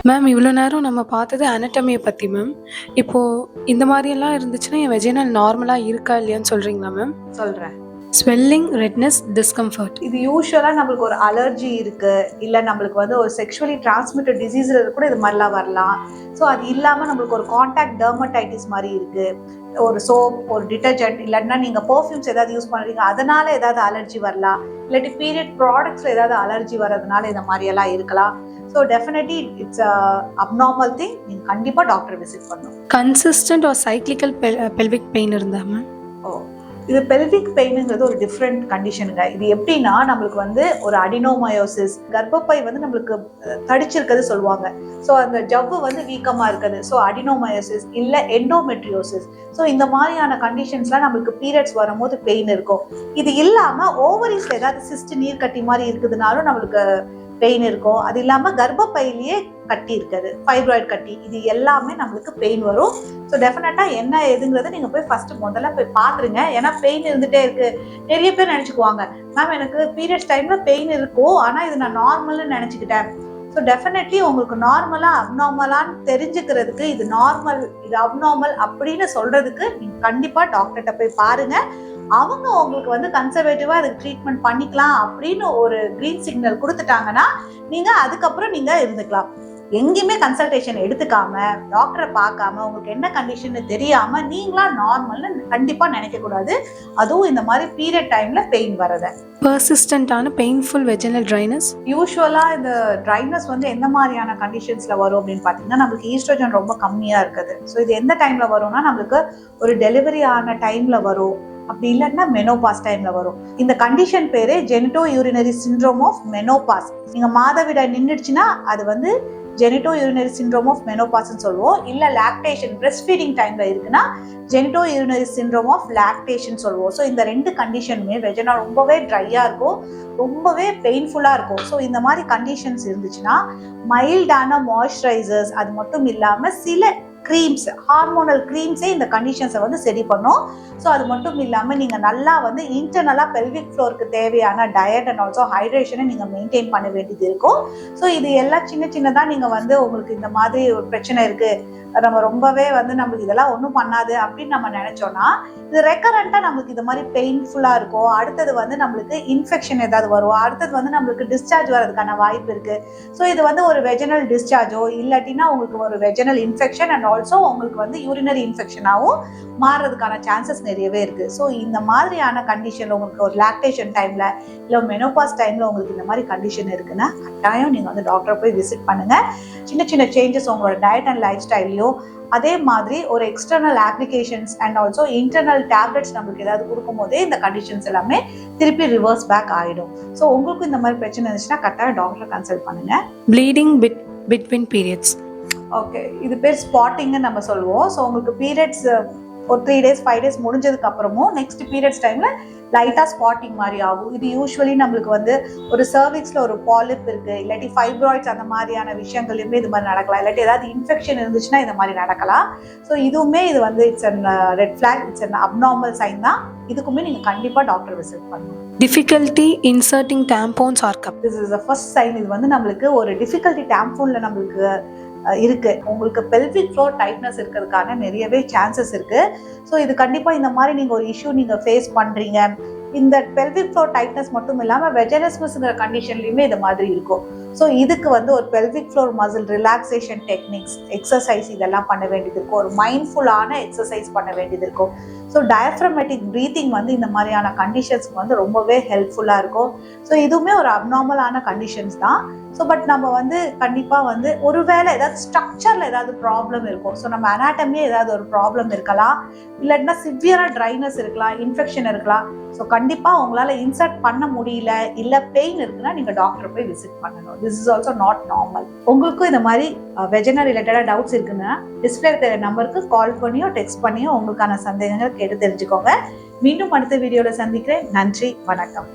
Ma'am இவ்வளோ நேரம் நம்ம பார்த்தது அனட்டமியை பற்றி மேம். இப்போது இந்த மாதிரியெல்லாம் இருந்துச்சுன்னா என் வெஜினல் நார்மலாக இருக்கா இல்லையான்னு சொல்கிறீங்களா மேம்? சொல்றேன். Swelling, redness, discomfort. இது யூசுவலா நம்மளுக்கு ஒரு அலர்ஜி இருக்கு, இல்ல நம்மளுக்கு வந்து ஒரு செக்ஷுவலி டிரான்ஸ்மிட்டட் டிசீஸ்ல கூட இது மாதிரிலாம் வரலாம். ஸோ அது இல்லாம நம்மளுக்கு ஒரு கான்டாக்ட் டெர்மடைட்டிஸ் மாதிரி இருக்கு, ஒரு சோப், ஒரு டிட்டர்ஜென்ட், இல்லைன்னா நீங்க பெர்ஃப்யூம்ஸ் ஏதாவது யூஸ் பண்றீங்க அதனால ஏதாவது அலர்ஜி வரலாம், இல்லாட்டி பீரியட் ப்ராடக்ட்ஸ்ல ஏதாவது அலர்ஜி வர்றதுனால இந்த மாதிரி எல்லாம் இருக்கலாம். So definitely it's abnormal thing. நீங்க கண்டிப்பா டாக்டர் விசிட் பண்ணணும். Consistent or cyclical pelvic pain இருந்தா மேம்? இது பெல்விக் பெயினுங்கிறது ஒரு டிஃப்ரெண்ட் கண்டிஷனுங்க. இது எப்படின்னா நம்மளுக்கு வந்து ஒரு அடினோமயோசிஸ், கர்ப்பப்பை வந்து நம்மளுக்கு தடிச்சிருக்கிறது சொல்லுவாங்க. ஸோ அந்த ஜவ்வு வந்து வீக்கமா இருக்குது, ஸோ அடினோமயோசிஸ் இல்ல எண்டோமெட்ரியோசிஸ். ஸோ இந்த மாதிரியான கண்டிஷன்ஸ்லாம் நம்மளுக்கு பீரியட்ஸ் வரும்போது பெயின் இருக்கும். இது இல்லாம ஓவரிஸ்ல ஏதாவது சிஸ்ட் நீர் கட்டி மாதிரி இருக்குதுனாலும் நம்மளுக்கு பெயின் இருக்கும். அது இல்லாம கர்ப்பப்பையிலேயே கட்டி இருக்குது, ஃபைப்ராய்டு கட்டி, இது எல்லாமே நம்மளுக்கு பெயின் வரும். ஸோ டெஃபினட்டா என்ன எதுங்கிறத நீங்க போய் ஃபர்ஸ்ட் முதல்ல போய் பாத்துருங்க. ஏன்னா பெயின் இருந்துட்டே இருக்கு. நிறைய பேர் நினைச்சுக்குவாங்க, மேம் எனக்கு பீரியட்ஸ் டைம்ல பெயின் இருக்கும், ஆனா இது நான் நார்மல்னு நினைச்சுக்கிட்டேன். ஸோ டெஃபினெட்லி உங்களுக்கு நார்மலா அப்நார்மலான்னு தெரிஞ்சுக்கிறதுக்கு, இது நார்மல் இது அப்நார்மல் அப்படின்னு சொல்றதுக்கு நீங்க கண்டிப்பா டாக்டர்கிட்ட போய் பாருங்க. அவங்க உங்களுக்கு வந்து கன்சர்வேட்டிவா அதுக்கு ட்ரீட்மெண்ட் பண்ணிக்கலாம் அப்படின்னு ஒரு கிரீன் சிக்னல் கொடுத்துட்டாங்கன்னா நீங்க அதுக்கப்புறம் நீங்க இருந்துக்கலாம். எங்கேயுமே கன்சல்டேஷன் எடுத்துக்காம, டாக்டரை பார்க்காம, உங்களுக்கு என்ன கண்டிஷன் தெரியாம நீங்களா நார்மல்னு கண்டிப்பா நினைக்க கூடாது. அதுவும் இந்த மாதிரி பீரியட் டைம்ல பெயின் வரத. பர்சிஸ்டன்டான பெயின்ஃபுல் வெஜினல் ட்ரைனஸ். யூஸ்வலா இந்த ட்ரைனஸ் வந்து எந்த மாதிரியான கண்டிஷன்ஸ்ல வரும் அப்படின்னு பாத்தீங்கன்னா, நம்மளுக்கு ஈஸ்ட்ரோஜன் ரொம்ப கம்மியா இருக்குது. ஸோ இது எந்த டைம்ல வரும்னா நம்மளுக்கு ஒரு டெலிவரி ஆன டைம்ல வரும், அப்படி இல்லைன்னா மெனோபாஸ் டைம்ல வரும். இந்த கண்டிஷன் பேரு genitourinary syndrome of menopause. நீங்க மாதவிடாய் நின்றுச்சுன்னா அது வந்து ஜெனிட்டோ யூரினரி சிண்ட்ரோம் ஆஃப் மெனோபாஸ்ன்னு சொல்லுவோம். இல்ல லாக்டேஷன் பிரெஸ்ட் ஃபீடிங் டைம்ல இருக்குன்னா genitourinary syndrome of lactation சொல்லுவோம். ஸோ இந்த ரெண்டு கண்டிஷனுமே வெஜினா ரொம்பவே ட்ரையா இருக்கும், ரொம்பவே பெயின்ஃபுல்லா இருக்கும். ஸோ இந்த மாதிரி கண்டிஷன்ஸ் இருந்துச்சுன்னா மைல்டான மாய்ஸ்சரைசர்ஸ், அது மட்டும் இல்லாம சில க்ரீம்ஸ், ஹார்மோனல் க்ரீம்ஸே இந்த கண்டிஷன்ஸை வந்து சரி பண்ணும். ஸோ அது மட்டும் இல்லாமல் நீங்கள் நல்லா வந்து இன்டர்னலாக பெல்விக் ஃப்ளோருக்கு தேவையான டயட் அண்ட் ஆல்சோ ஹைட்ரேஷனை நீங்கள் மெயின்டைன் பண்ண வேண்டியது இருக்கும். ஸோ இது எல்லாம் சின்ன சின்னதாக நீங்கள் வந்து உங்களுக்கு இந்த மாதிரி ஒரு பிரச்சனை இருக்குது, நம்ம ரொம்பவே வந்து நம்மளுக்கு இதெல்லாம் ஒன்றும் பண்ணாது அப்படின்னு நம்ம நினைச்சோம்னா இது ரெக்கரண்டாக நம்மளுக்கு இது மாதிரி பெயின்ஃபுல்லாக இருக்கும். அடுத்தது வந்து நம்மளுக்கு இன்ஃபெக்ஷன் ஏதாவது வரும், அடுத்தது வந்து நம்மளுக்கு டிஸ்சார்ஜ் வரதுக்கான வாய்ப்பு இருக்கு. ஸோ இது வந்து ஒரு வெஜினல் டிஸ்சார்ஜோ இல்லாட்டினா உங்களுக்கு ஒரு வெஜினல் இன்ஃபெக்ஷன் அண்ட் ஆல்சோ உங்களுக்கு வந்து யூரினரி இன்ஃபெக்ஷனாகவும் மாறுறதுக்கான சான்சஸ் நிறையவே இருக்கு. ஸோ இந்த மாதிரியான கண்டிஷன்ல உங்களுக்கு ஒரு லாக்டேஷன் டைம்ல இல்லை மெனோபாஸ் டைம்ல உங்களுக்கு இந்த மாதிரி கண்டிஷன் இருக்குன்னா கட்டாயம் நீங்க வந்து டாக்டரை போய் விசிட் பண்ணுங்க. சின்ன சின்ன சேஞ்சஸ் உங்களோட டயட் அண்ட் லைஃப் ஸ்டைல்லையோ, அதே மாதிரி ஒரு external applications and also internal tablets நம்மளுக்கு ஏதாவது கொடுக்கும் போதே இந்த கண்டிஷன்ஸ் எல்லாமே திருப்பி ரிவர்ஸ் பேக் ஆகிடும். ஸோ உங்களுக்கும் இந்த மாதிரி பிரச்சனை இருந்துச்சுன்னா கட்டாயம் டாக்டரை கன்சல்ட் பண்ணுங்க. Bleeding between periods. ஓகே, இது பேர் ஸ்பாட்டிங்னு நம்ம சொல்லுவோம். ஸோ உங்களுக்கு பீரியட்ஸ் ஒரு 3 days 5 days முடிஞ்சதுக்கு அப்புறமும் நெக்ஸ்ட் பீரியட்ஸ் டைம்ல லைட்டா ஸ்பாட்டிங் மாதிரி ஆகும். இது யூஸ்வலி நம்மளுக்கு வந்து ஒரு சர்விக்ஸ்ல ஒரு பாலிப் இருக்கு, இல்லாட்டி ஃபைப்ராய்ட்ஸ், அந்த மாதிரியான விஷயங்களையுமே இது மாதிரி நடக்கலாம், இல்லாட்டி ஏதாவது இன்ஃபெக்ஷன் இருந்துச்சுன்னா இந்த மாதிரி நடக்கலாம். ஸோ இதுவுமே இது வந்து it's an red flag, it's an abnormal sign தான். இதுக்குமே நீங்க கண்டிப்பா டாக்டர் விசிட் பண்ணணும். Difficulty inserting tampons or cup. This is the first sign. இது வந்து நம்மளுக்கு ஒரு டிஃபிகல்ட்டி டேம்போன்ல நம்மளுக்கு இருக்கு. உங்களுக்கு பெல்விக் ஃப்ளோர் டைட்னஸ் இருக்கிறதுக்கான நிறையவே சான்சஸ் இருக்கு. ஸோ இது கண்டிப்பா இந்த மாதிரி நீங்க ஒரு இஷ்யூ நீங்க ஃபேஸ் பண்றீங்க, இந்த பெல்விக் ஃப்ளோர் டைட்னஸ் மட்டும் இல்லாமல் வெஜினஸ்மஸ்ங்கிற கண்டிஷன்லையுமே இது மாதிரி இருக்கும். ஸோ இதுக்கு வந்து ஒரு pelvic floor muscle relaxation techniques, exercise இதெல்லாம் பண்ண வேண்டியது இருக்கும், ஒரு மைண்ட்ஃபுல்லான எக்ஸசைஸ் பண்ண வேண்டியது இருக்கும். ஸோ டயஃப்ரமேட்டிக் ப்ரீத்திங் வந்து இந்த மாதிரியான கண்டிஷன்ஸ்க்கு வந்து ரொம்பவே ஹெல்ப்ஃபுல்லாக இருக்கும். ஸோ இதுவுமே ஒரு அப்நார்மலான கண்டிஷன்ஸ் தான். ஸோ பட் நம்ம வந்து கண்டிப்பாக வந்து ஒருவேளை ஏதாவது ஸ்ட்ரக்சரில் ஏதாவது ப்ராப்ளம் இருக்கும், ஸோ நம்ம அனாட்டமியே ஏதாவது ஒரு ப்ராப்ளம் இருக்கலாம், இல்லாட்டினா சிவியராக ட்ரைனஸ் இருக்கலாம், இன்ஃபெக்ஷன் இருக்கலாம். ஸோ கண்டிப்பாக உங்களால் இன்சர்ட் பண்ண முடியல, இல்லை பெயின் இருக்குன்னா நீங்கள் டாக்டரை போய் விசிட் பண்ணணும். This is also not normal. உங்களுக்கும் இந்த மாதிரி வெஜினா ரிலேட்டடாக டவுட்ஸ் இருக்குன்னா டிஸ்பிளே இருக்கிற நம்பருக்கு கால் பண்ணியோ டெக்ஸ்ட் பண்ணியோ உங்களுக்கான சந்தேகங்கள் கேட்டு தெரிஞ்சுக்கோங்க. மீண்டும் அடுத்த வீடியோவில் சந்திக்கிறேன். நன்றி, வணக்கம்.